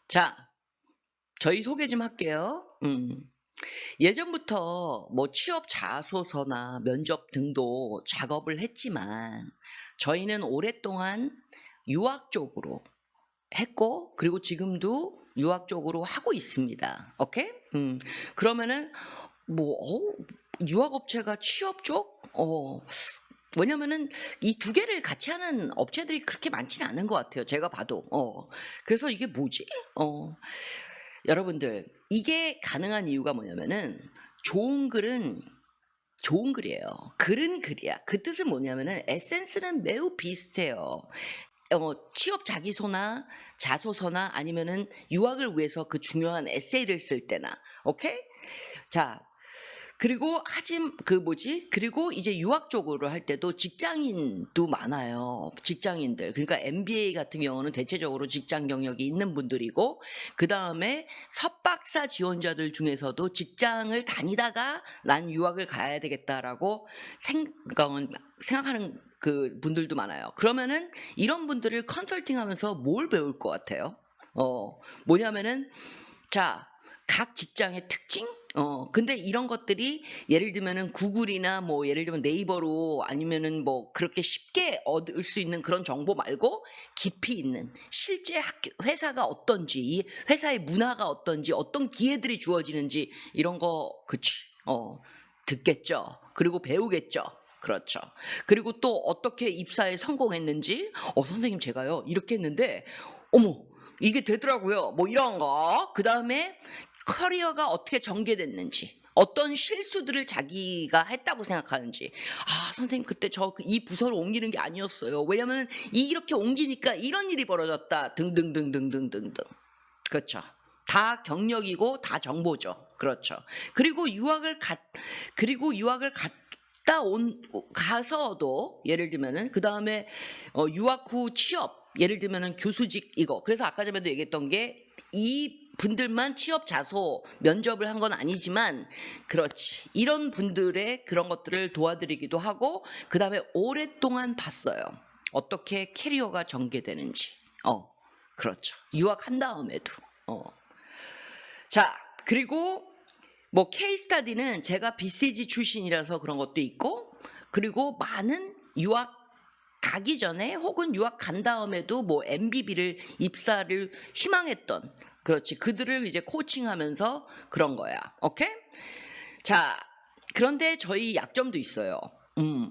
자, 저희 소개 좀 할게요. 예전부터 뭐 취업 자소서나 면접 등도 작업을 했지만 저희는 오랫동안 유학 쪽으로 했고 그리고 지금도 유학 쪽으로 하고 있습니다. 오케이? 그러면은 뭐 유학 업체가 취업 쪽? 왜냐면은 이 두 개를 같이 하는 업체들이 그렇게 많지는 않은 것 같아요. 제가 봐도. 그래서 이게 뭐지? 여러분들 이게 가능한 이유가 뭐냐면은 좋은 글은 좋은 글이에요. 글은 글이야. 그 뜻은 뭐냐면은 에센스는 매우 비슷해요. 취업 자기소나 자소서나 아니면은 유학을 위해서 그 중요한 에세이를 쓸 때나, 오케이? 자, 그리고 그리고 이제 유학 쪽으로 할 때도 직장인도 많아요. 직장인들. 그러니까 MBA 같은 경우는 대체적으로 직장 경력이 있는 분들이고, 그 다음에 석박사 지원자들 중에서도 직장을 다니다가 난 유학을 가야 되겠다라고 생각하는 그 분들도 많아요. 그러면은 이런 분들을 컨설팅하면서 뭘 배울 것 같아요? 뭐냐면은 각 직장의 특징? 근데 이런 것들이 예를 들면은 구글이나 뭐 예를 들면 네이버로 아니면은 뭐 그렇게 쉽게 얻을 수 있는 그런 정보 말고 깊이 있는 실제 회사가 어떤지, 이 회사의 문화가 어떤지, 어떤 기회들이 주어지는지 이런 거, 듣겠죠. 그리고 배우겠죠. 그렇죠. 그리고 또 어떻게 입사에 성공했는지, 선생님 제가요 이렇게 했는데, 어머 이게 되더라고요. 뭐 이런 거. 그 다음에 커리어가 어떻게 전개됐는지, 어떤 실수들을 자기가 했다고 생각하는지. 선생님 그때 이 부서로 옮기는 게 아니었어요. 왜냐면 이렇게 옮기니까 이런 일이 벌어졌다. 등등등등등등등. 그렇죠. 다 경력이고 다 정보죠. 그렇죠. 그리고 유학을 가서도 예를 들면은 그 다음에 유학 후 취업, 예를 들면은 교수직 이거. 그래서 아까 전에도 얘기했던 게 이 분들만 취업 자소 면접을 한 건 아니지만, 그렇지, 이런 분들의 그런 것들을 도와드리기도 하고, 그 다음에 오랫동안 봤어요. 어떻게 캐리어가 전개되는지. 그렇죠. 유학한 다음에도. 자, 그리고 뭐 케이스타디는 제가 BCG 출신이라서 그런 것도 있고, 그리고 많은 유학 가기 전에 혹은 유학 간 다음에도 뭐 MBB를 입사를 희망했던, 그렇지, 그들을 이제 코칭하면서 그런 거야. 오케이? 자, 그런데 저희 약점도 있어요.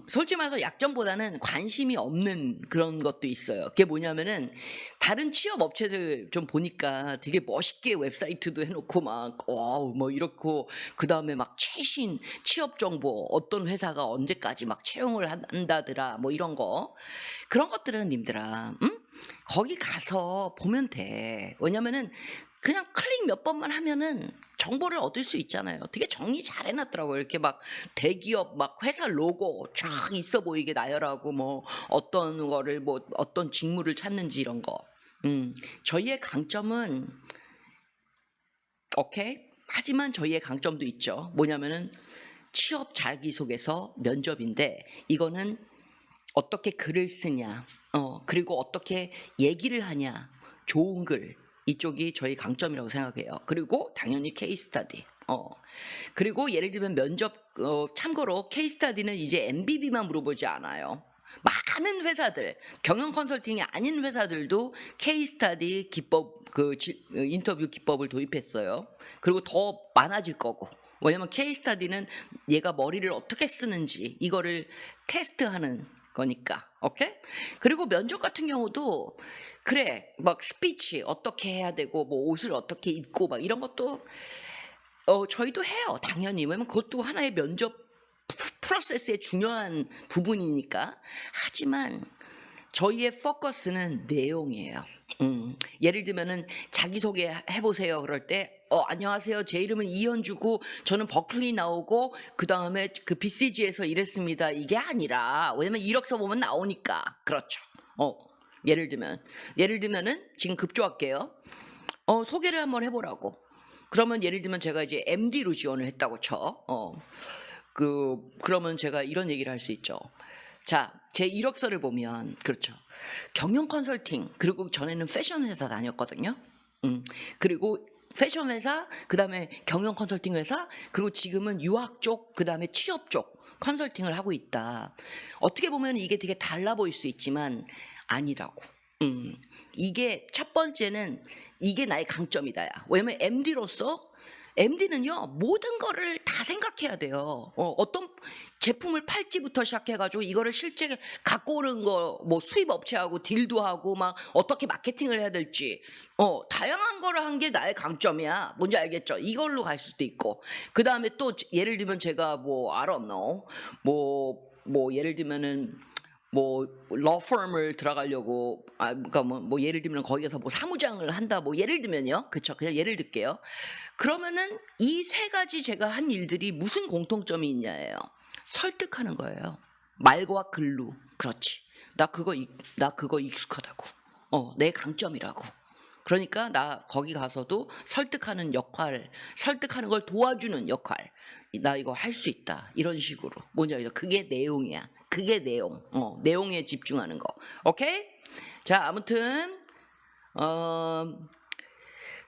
솔직히 말해서 약점보다는 관심이 없는 그런 것도 있어요. 그게 뭐냐면은 다른 취업 업체들 좀 보니까 되게 멋있게 웹사이트도 해놓고 뭐 이렇고, 그 다음에 막 최신 취업 정보, 어떤 회사가 언제까지 막 채용을 한다더라, 뭐 이런 거. 그런 것들은 님들아, 거기 가서 보면 돼. 왜냐면은 그냥 클릭 몇 번만 하면은 정보를 얻을 수 있잖아요. 되게 정리 잘 해놨더라고요. 이렇게 막 대기업 막 회사 로고 쫙 있어 보이게 나열하고, 뭐 어떤 거를 뭐 어떤 직무를 찾는지 이런 거. 저희의 강점은, 오케이? 하지만 저희의 강점도 있죠. 뭐냐면은 취업 자기소개서 면접인데, 이거는 어떻게 글을 쓰냐, 그리고 어떻게 얘기를 하냐, 좋은 글, 이쪽이 저희 강점이라고 생각해요. 그리고 당연히 케이스스타디. 그리고 예를 들면 면접, 참고로 케이스스타디는 이제 MBB만 물어보지 않아요. 많은 회사들, 경영 컨설팅이 아닌 회사들도 케이스스타디 기법, 인터뷰 기법을 도입했어요. 그리고 더 많아질 거고. 왜냐면 케이스스타디는 얘가 머리를 어떻게 쓰는지 이거를 테스트하는 거니까. 오케이? 그리고 면접 같은 경우도 그래, 막 스피치 어떻게 해야 되고, 뭐 옷을 어떻게 입고 막 이런 것도 저희도 해요. 당연히. 왜냐면 그것도 하나의 면접 프로세스의 중요한 부분이니까. 하지만 저희의 포커스는 내용이에요. 예를 들면은 자기소개 해보세요. 그럴 때 안녕하세요. 제 이름은 이현주고 저는 버클리 나오고 그 다음에 그 BCG에서 일했습니다. 이게 아니라, 왜냐면 이력서 보면 나오니까. 그렇죠. 예를 들면은 지금 급조할게요. 소개를 한번 해보라고. 그러면 예를 들면 제가 이제 MD로 지원을 했다고 쳐. 그러면 제가 이런 얘기를 할 수 있죠. 자, 제 이력서를 보면, 그렇죠, 경영 컨설팅, 그리고 전에는 패션 회사 다녔거든요. 그리고 패션 회사, 그다음에 경영 컨설팅 회사, 그리고 지금은 유학 쪽, 그다음에 취업 쪽 컨설팅을 하고 있다. 어떻게 보면 이게 되게 달라 보일 수 있지만 아니라고. 이게 첫 번째는 이게 나의 강점이다야. 왜냐면 MD는요 모든 거를 다 생각해야 돼요. 어떤 제품을 팔지부터 시작해가지고 이거를 실제 갖고 오는 거 뭐 수입 업체하고 딜도 하고 막 어떻게 마케팅을 해야 될지 다양한 거를 한 게 나의 강점이야. 뭔지 알겠죠? 이걸로 갈 수도 있고 그 다음에 또 예를 들면 제가 뭐 I don't know 뭐 예를 들면은 뭐 러펌을 들어가려고 그러니까 뭐 예를 들면 거기에서 뭐 사무장을 한다 뭐 예를 들면요. 그쵸? 그냥 예를 들게요. 그러면은 이 세 가지 제가 한 일들이 무슨 공통점이 있냐예요. 설득하는 거예요. 말과 글로. 그렇지. 나 그거 익숙하다고. 내 강점이라고. 그러니까 나 거기 가서도 설득하는 역할, 설득하는 걸 도와주는 역할. 나 이거 할 수 있다. 이런 식으로. 뭔지 알죠? 그게 내용이야. 그게 내용. 내용에 집중하는 거. 오케이? 자, 아무튼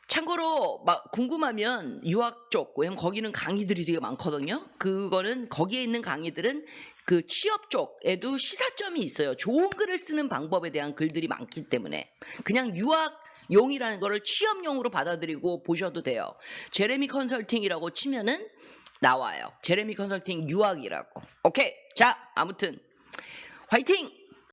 참고로 막 궁금하면 유학 쪽, 왜냐면 거기는 강의들이 되게 많거든요. 그거는 거기에 있는 강의들은 그 취업 쪽에도 시사점이 있어요. 좋은 글을 쓰는 방법에 대한 글들이 많기 때문에 그냥 유학용이라는 거를 취업용으로 받아들이고 보셔도 돼요. 제레미 컨설팅이라고 치면은 나와요. 제레미 컨설팅 유학이라고. 오케이. 자, 아무튼 화이팅!